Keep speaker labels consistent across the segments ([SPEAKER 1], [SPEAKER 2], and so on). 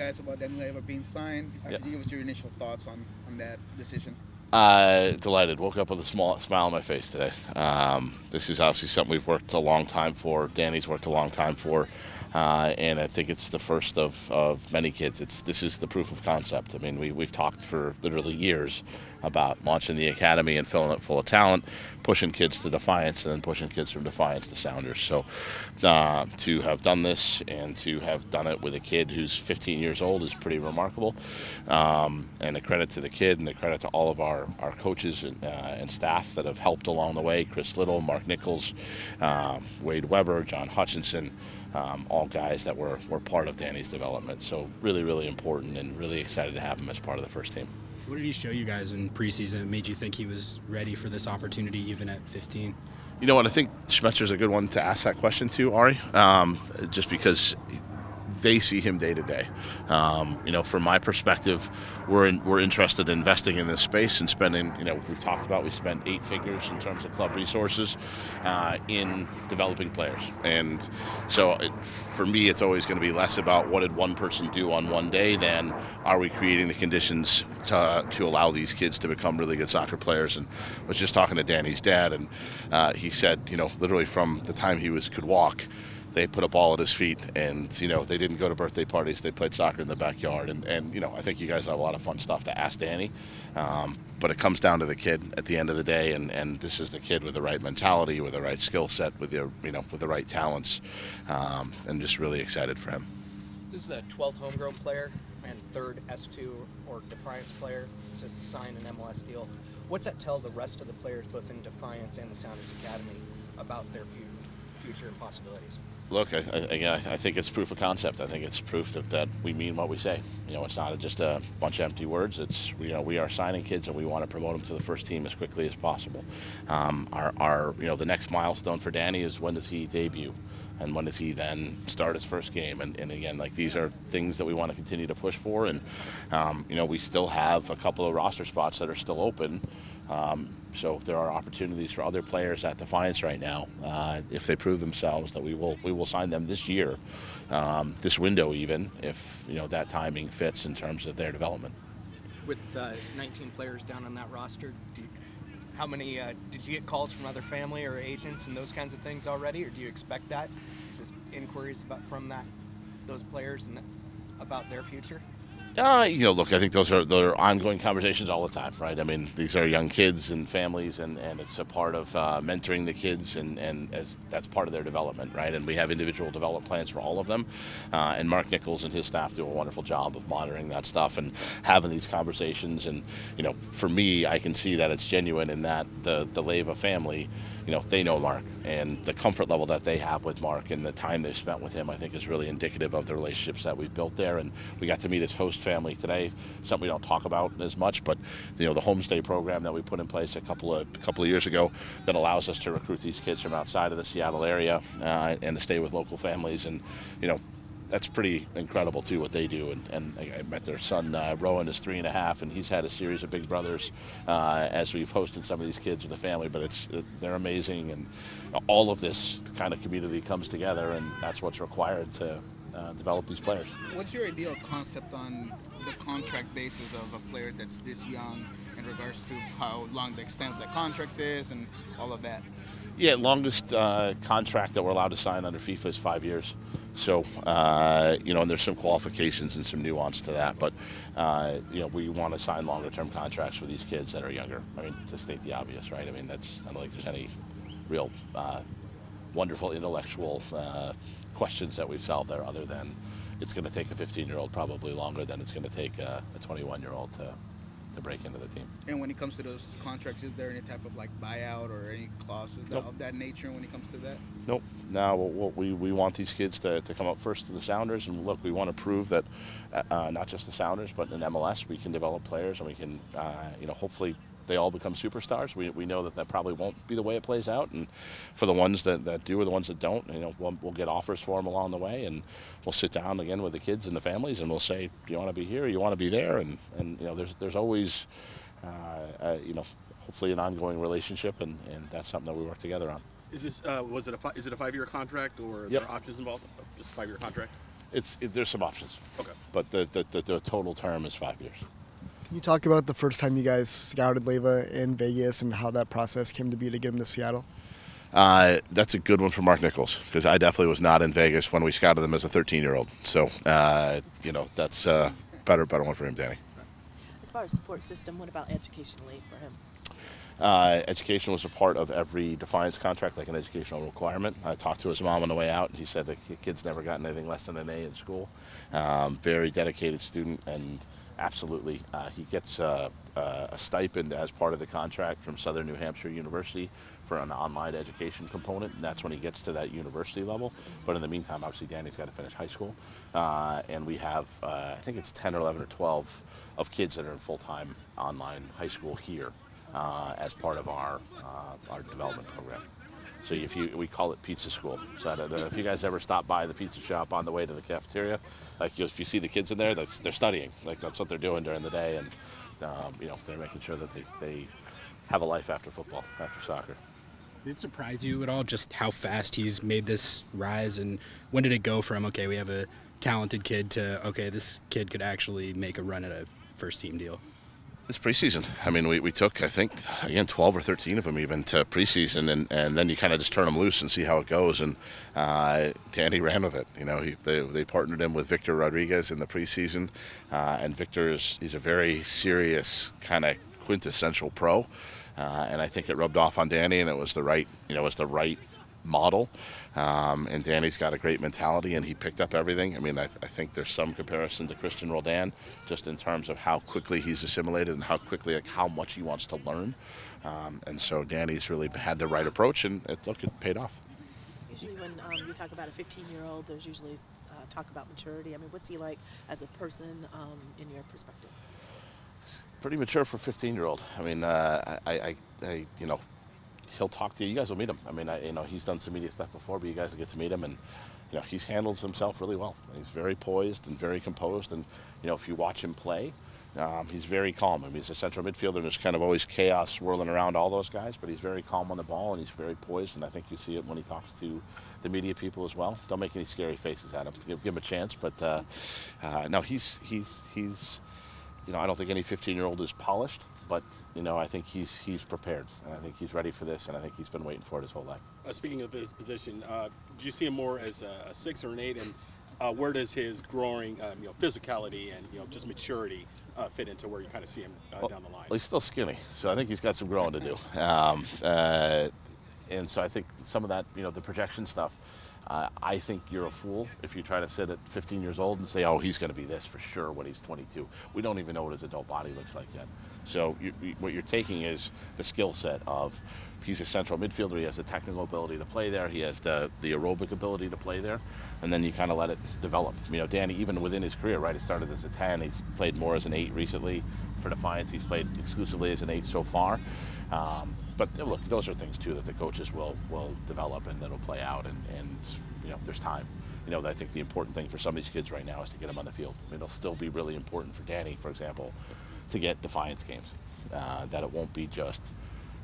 [SPEAKER 1] guys about Danny Leyva being signed?
[SPEAKER 2] Yeah.
[SPEAKER 1] Could you give us your initial thoughts on that decision?
[SPEAKER 2] Delighted. Woke up with a small smile on my face today. This is obviously something we've worked a long time for. Danny's worked a long time for, and I think it's the first of many kids. This is the proof of concept. I mean, we've talked for literally years about launching the academy and filling it full of talent, pushing kids to Defiance, and then pushing kids from Defiance to Sounders. So to have done this and to have done it with a kid who's 15 years old is pretty remarkable. And a credit to the kid and a credit to all of our coaches and staff that have helped along the way. Chris Little, Mark Nichols, Wade Weber, John Hutchinson, all guys that were part of Danny's development. So really, really important and really excited to have him as part of the first team.
[SPEAKER 3] What did he show you guys in preseason that made you think he was ready for this opportunity even at 15?
[SPEAKER 2] You know what, I think Schmetzer's a good one to ask that question to, Ari, just because they see him day to day. From my perspective, we're interested in investing in this space and spending. We've talked about we spend 8 figures in terms of club resources in developing players, and so for me, it's always going to be less about what did one person do on one day than are we creating the conditions to allow these kids to become really good soccer players. And I was just talking to Danny's dad, and he said, literally from the time he could walk, they put a ball at his feet, and they didn't go to birthday parties. They played soccer in the backyard, and I think you guys have a lot of fun stuff to ask Danny, but it comes down to the kid at the end of the day, and this is the kid with the right mentality, with the right skill set, with the right talents, and just really excited for him.
[SPEAKER 4] This is the 12th homegrown player and 3rd S2 or Defiance player to sign an MLS deal. What's that tell the rest of the players, both in Defiance and the Sounders Academy, about their future and possibilities?
[SPEAKER 2] Look, I think it's proof of concept. I think it's proof that we mean what we say. It's not just a bunch of empty words. It's we are signing kids, and we want to promote them to the first team as quickly as possible. The next milestone for Danny is when does he debut, and when does he then start his first game? And again, these are things that we want to continue to push for. And we still have a couple of roster spots that are still open. So there are opportunities for other players at Defiance right now. If they prove themselves, that we will sign them this year, this window even, if that timing fits in terms of their development.
[SPEAKER 4] With 19 players down on that roster, how many did you get calls from other family or agents and those kinds of things already, or do you expect that? Just inquiries from those players and about their future?
[SPEAKER 2] Look, I think those are ongoing conversations all the time, right? I mean, these are young kids and families, and it's a part of mentoring the kids, and as that's part of their development, right? And we have individual development plans for all of them, and Mark Nichols and his staff do a wonderful job of monitoring that stuff and having these conversations. And for me, I can see that it's genuine in that the Leyva family, they know Mark, and the comfort level that they have with Mark and the time they've spent with him, I think, is really indicative of the relationships that we've built there. And we got to meet his host family today, something we don't talk about as much, but the homestay program that we put in place a couple of years ago that allows us to recruit these kids from outside of the Seattle area and to stay with local families. And that's pretty incredible too, what they do. And I met their son Rowan is 3.5, and he's had a series of big brothers as we've hosted some of these kids with the family. But they're amazing, and all of this kind of community comes together, and that's what's required to develop these players.
[SPEAKER 1] What's your ideal concept on the contract basis of a player that's this young in regards to how long the extent of the contract is and all of that?
[SPEAKER 2] Yeah, longest contract that we're allowed to sign under FIFA is 5 years. So, and there's some qualifications and some nuance to that. But, we want to sign longer-term contracts with these kids that are younger. I mean, to state the obvious, right? I mean, I don't think there's any real wonderful intellectual questions that we've solved there, other than it's going to take a 15-year-old probably longer than it's going to take a 21-year-old to break into the team.
[SPEAKER 1] And when it comes to those contracts, is there any type of buyout or any clauses of that nature when it comes to that?
[SPEAKER 2] Nope. Now we want these kids to come up first to the Sounders, and look, we want to prove that not just the Sounders, but in MLS we can develop players, and we can hopefully they all become superstars. We know that probably won't be the way it plays out, and for the ones that do or the ones that don't, we'll get offers for them along the way, and we'll sit down again with the kids and the families, and we'll say, do you want to be here, or you want to be there, and there's always hopefully an ongoing relationship, and that's something that we work together on.
[SPEAKER 5] Is this is it a 5-year contract, or
[SPEAKER 2] Yep.
[SPEAKER 5] are there options involved? Just a 5-year contract.
[SPEAKER 2] There's some options.
[SPEAKER 5] Okay.
[SPEAKER 2] But the total term is 5 years.
[SPEAKER 6] Can you talk about the first time you guys scouted Leyva in Vegas and how that process came to be to get him to Seattle?
[SPEAKER 2] That's a good one for Mark Nichols, because I definitely was not in Vegas when we scouted him as a 13-year-old. So, that's a better one for him, Danny.
[SPEAKER 7] As far as support system, what about educationally for him?
[SPEAKER 2] Education was a part of every Defiance contract, like an educational requirement. I talked to his mom on the way out, and he said the kid's never gotten anything less than an A in school. Very dedicated student, and absolutely, he gets a stipend as part of the contract from Southern New Hampshire University for an online education component, and that's when he gets to that university level. But in the meantime, obviously, Danny's got to finish high school, and we have, I think it's 10 or 11 or 12 of kids that are in full-time online high school here as part of our development program. So we call it pizza school. So if you guys ever stop by the pizza shop on the way to the cafeteria, like if you see the kids in there, they're studying. Like that's what they're doing during the day, and they're making sure that they have a life after football, after soccer.
[SPEAKER 3] Did it surprise you at all just how fast he's made this rise, and when did it go from, okay, we have a talented kid, to, okay, this kid could actually make a run at a first-team deal?
[SPEAKER 2] It's preseason. I mean, we took, I think, again, 12 or 13 of them even to preseason, and then you kind of just turn them loose and see how it goes. And Danny ran with it. They partnered him with Victor Rodriguez in the preseason, and Victor he's a very serious kind of quintessential pro, and I think it rubbed off on Danny, and it was the right model. And Danny's got a great mentality, and he picked up everything. I mean, I think there's some comparison to Christian Roldan, just in terms of how quickly he's assimilated and how quickly, like how much he wants to learn. And so Danny's really had the right approach, and it paid off.
[SPEAKER 7] Usually when you talk about a 15-year-old, there's usually talk about maturity. I mean, what's he like as a person in your perspective?
[SPEAKER 2] Pretty mature for a 15-year-old. I mean, he'll talk to you. You guys will meet him. I mean, he's done some media stuff before, but you guys will get to meet him, and he's handles himself really well. He's very poised and very composed, and if you watch him play, he's very calm. I mean, he's a central midfielder, and there's kind of always chaos swirling around all those guys, but he's very calm on the ball, and he's very poised, and I think you see it when he talks to the media people as well. Don't make any scary faces at him. Give him a chance, but no, he's I don't think any 15-year-old is polished, but I think he's prepared, and I think he's ready for this, and I think he's been waiting for it his whole life.
[SPEAKER 5] Speaking of his position, do you see him more as a 6 or an 8, and where does his growing, physically and just maturity fit into where you kind of see him down the line?
[SPEAKER 2] Well, he's still skinny, so I think he's got some growing to do, and so I think some of that, the projection stuff. I think you're a fool if you try to sit at 15 years old and say, oh, he's going to be this for sure when he's 22. We don't even know what his adult body looks like yet. So what you're taking is the skill set of, he's a central midfielder, he has the technical ability to play there, he has the aerobic ability to play there, and then you kind of let it develop. Danny, even within his career, right, he started as a 10, he's played more as an 8 recently. For Defiance, he's played exclusively as an 8 so far. But look, those are things too that the coaches will develop and that'll play out, and there's time. I think the important thing for some of these kids right now is to get them on the field. It'll still be really important for Danny, for example, to get Defiance games. That it won't be just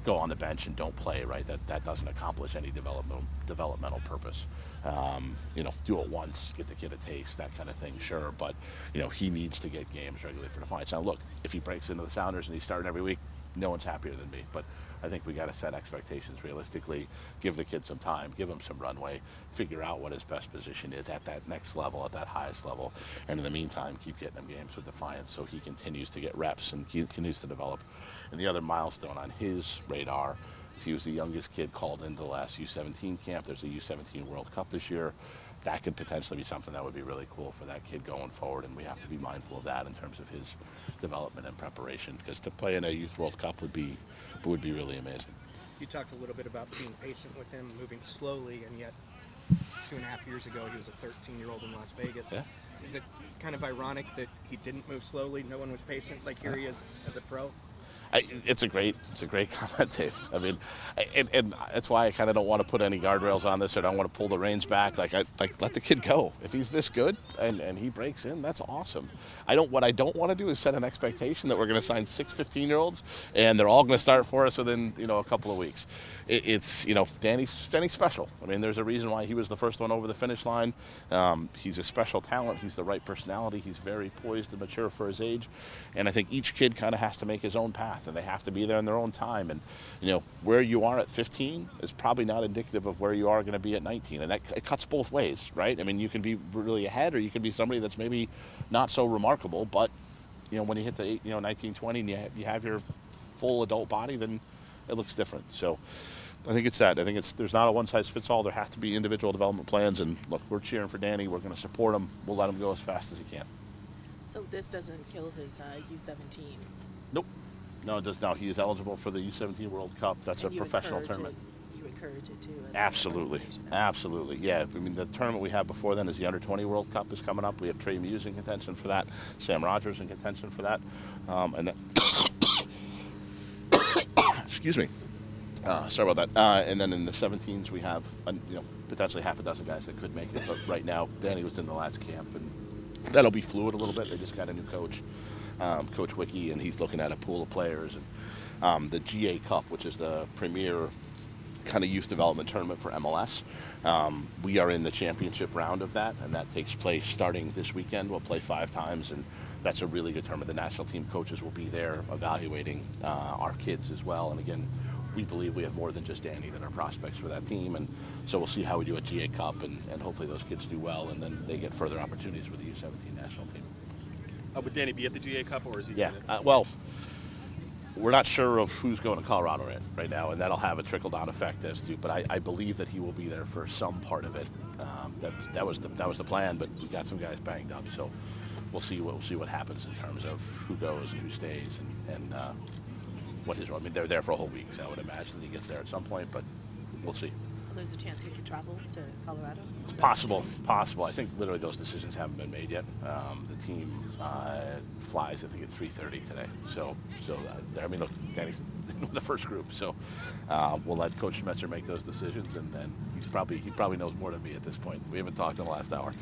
[SPEAKER 2] go on the bench and don't play, right? That doesn't accomplish any developmental purpose. Do it once, get the kid a taste, that kind of thing, sure. But he needs to get games regularly for Defiance. Now look, if he breaks into the Sounders and he's starting every week, no one's happier than me. But I think we got to set expectations realistically, give the kid some time, give him some runway, figure out what his best position is at that next level, at that highest level, and in the meantime, keep getting him games with Defiance so he continues to get reps and continues to develop. And the other milestone on his radar is he was the youngest kid called into the last U17 camp. There's a U17 World Cup this year. That could potentially be something that would be really cool for that kid going forward, and we have to be mindful of that in terms of his development and preparation, because to play in a Youth World Cup would be really amazing.
[SPEAKER 4] You talked a little bit about being patient with him, moving slowly, and yet 2.5 years ago he was a 13-year-old in Las Vegas.
[SPEAKER 2] Yeah.
[SPEAKER 4] Is it kind of ironic that he didn't move slowly, no one was patient, like here he is as a pro?
[SPEAKER 2] It's a great comment, Dave. I mean, and that's why I kind of don't want to put any guardrails on this, or don't want to pull the reins back. Like let the kid go. If he's this good and he breaks in, that's awesome. What I don't want to do is set an expectation that we're going to sign 6 15-year-olds and they're all going to start for us within a couple of weeks. It's Danny's special. I mean, there's a reason why he was the first one over the finish line. He's a special talent. He's the right personality. He's very poised and mature for his age, and I think each kid kind of has to make his own path, and they have to be there in their own time. And where you are at 15 is probably not indicative of where you are going to be at 19, and it cuts both ways, right? I mean, you can be really ahead, or you can be somebody that's maybe not so remarkable, but when you hit the 19, 20, and you have your full adult body, then it looks different. So I think it's that. I think there's not a one-size-fits-all. There have to be individual development plans, and look, we're cheering for Danny. We're going to support him. We'll let him go as fast as he can.
[SPEAKER 7] So this doesn't kill his U17?
[SPEAKER 2] Nope. No, it does not. He is eligible for the U17 World Cup. That's
[SPEAKER 7] And
[SPEAKER 2] a professional tournament.
[SPEAKER 7] You encourage it too? As
[SPEAKER 2] Absolutely.
[SPEAKER 7] An organization.
[SPEAKER 2] Absolutely. Yeah. I mean, the tournament we have before then is the Under-20 World Cup is coming up. We have Trey Muse in contention for that. Sam Rogers in contention for that. And then excuse me. Sorry about that. And then in the 17s, we have potentially half a dozen guys that could make it. But right now, Danny was in the last camp, and that'll be fluid a little bit. They just got a new coach, Coach Wiki, and he's looking at a pool of players. And the GA Cup, which is the premier kind of youth development tournament for MLS. We are in the championship round of that, and that takes place starting this weekend. We'll play 5 times, and that's a really good tournament. The national team coaches will be there evaluating our kids as well. And again, we believe we have more than just Danny that are prospects for that team, and so we'll see how we do at GA Cup, and hopefully those kids do well, and then they get further opportunities with the U17 national team.
[SPEAKER 5] Would Danny be at the GA Cup, or is he?
[SPEAKER 2] Yeah, well, we're not sure of who's going to Colorado right now, and that'll have a trickle-down effect as to. But I believe that he will be there for some part of it. That was the plan, but we got some guys banged up, so we'll see what happens in terms of who goes and who stays and what his role. I mean, they're there for a whole week, so I would imagine he gets there at some point, but we'll see.
[SPEAKER 7] Well, there's a chance he could travel to Colorado?
[SPEAKER 2] It's possible. I think literally those decisions haven't been made yet. The team flies, I think, at 3:30 today. So I mean, look, Danny's in the first group, so we'll let Coach Schmetzer make those decisions, and he probably knows more than me at this point. We haven't talked in the last hour.